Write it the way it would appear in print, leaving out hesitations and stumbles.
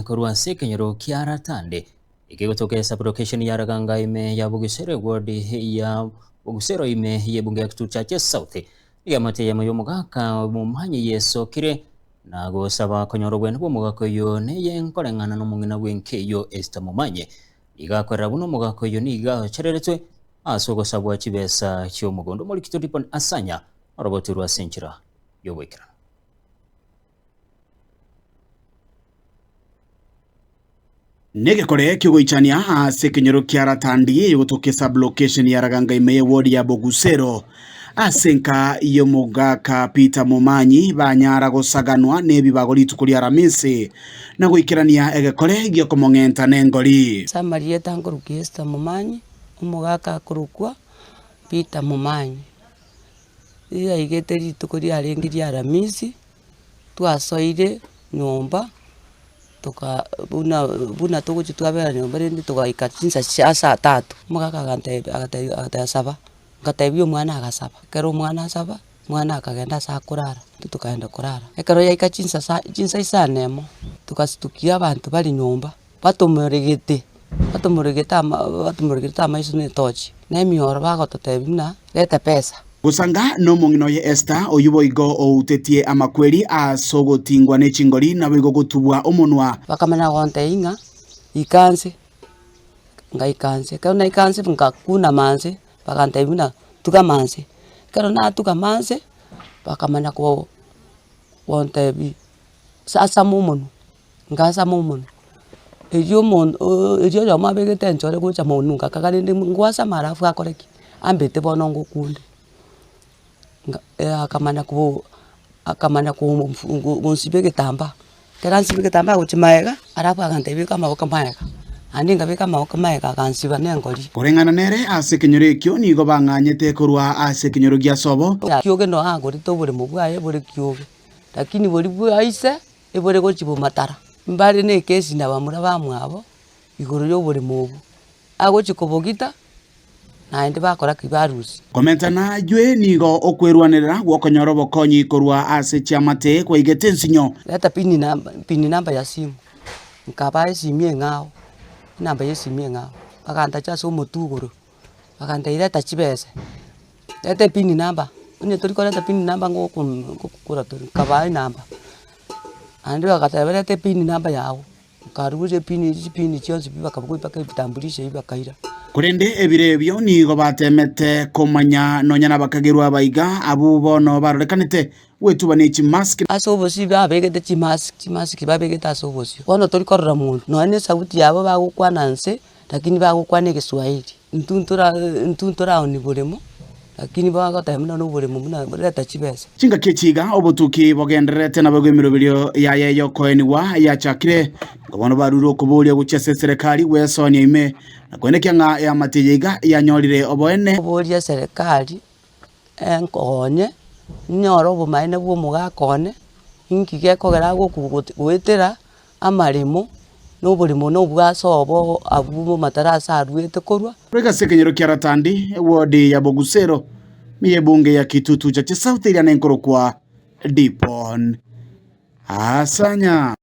Korwa sekenyero kiara tande ikigotoke sublocation ya Raganga ime ya Bugusero ward ya Bugusero ime ye bunge ya Kituchache South igamate ya mugaka mumanye yesokire na gosaba konyoro bwene bw'omugaka oyo neye nkoreng'ana n'omung'ina bw'enke yo Esther Mumanye igakorera buno omugaka oyo niga chereretwe ase ogosabwa chibesa ky'omugondo muri Kitudipon asanya oroboti rwa senchira yobwekera. Negekore kigoichania ase kenyero kiara tandi yogotoke sublocation ya Raganga ime ward ya Bogusero asenka iyo mugaka Peter Mumanyi banyara gosaganwa nebibago rituko rya Ramisi na goikirania egekore gyo komong'enta nengori Samaria tangoruki Esther Mumanyi umugaka kurukwa Peter Mumanyi iya igete rituko rya rengi rya Ramisi twasoire nyomba tuka buna tuguchi twabera nyomba rindi tugaika chinsa cia saa 3 mugaka agatesaba ngatebio mwana agasaba kero mwana asaba mwana akagenda saa kurara tukaenda kurara ekero yaika chinsa isa nemo tukasitukia abantu bali nyomba batomuregete amaiso ne tochi na mioro bagototebina leta pesa gusanga no mung'ino ye Esther oyuboigo outetie amakweri asogotingwa n'echingori na bigo gutubwa omunwa bakamana gonte inga ikanse kana ikanse ngakuna manse bakantebina tukamanse kero na tukamanse bakamana ko wontebi sasa mumunu ngasa mumunu ejo ya mabegete nchore gocha monunga kakarinde ngwasa marafu akoreki ambete bono ngokunde akamana ko monsibege tamba keransibe tamba gochimaega arafu akantebi kama okamaega andinga beka maega kansiba nengori koreng'ana nere ase kenyero ekyo nigo bang'anyete korwa ase kenyero gia sobo kioge no agori to bure mubwaye bure kioge lakini buri bwaise ebore gochibo matara mbari ne kesi na bamura bamwabo igoro yo buri mubu agochikobogita naende bakora kibarusi komenta na jwe nigo okwerwanera gwokonyoro bokonyi korwa ase chiamate kwa igete nsinyo leta pini namba ya simu nkabaye simie ngao namba yesimie ngao baganta cha so motugoro baganta ireta chibese leta pini namba unye tori leta pini namba ngokura tori kabaye namba andi bagatabelete pini namba yawo karuje pini chionse bibakabugwa paka bitambulishe bibakaira kurende ebirebyo nigo batemete komanya nonyana bakagirwa abaiga abubono barorekanete wetuba ni chimask asobosi babegete chimask babegete asobosi bono tori korora mundu none sauti yabo bagukwananse lakini bagukwana Kiswahili ntuntura oni buremo lakini bagatemena no buremo muna leta chibesa chinga kechiga obutuki bogenderete na bagwemirobiryo yayeyo koeniwa yachakire ngobono baruro kuburia guchese serikali wesonia ime na kwenekya ng'a ya matiyega yanyorire oboene kuburia serikali enkonye nyoro bumaine bwo mugakone inkige kogera gwetera amarimo no burimo no bwasobo abumo matarasa arwete korwa rega sekenyero kiara tandi ward ya Bogusero miye bunge ya Kitutu cha South iriana enkorokwa Dipon asanya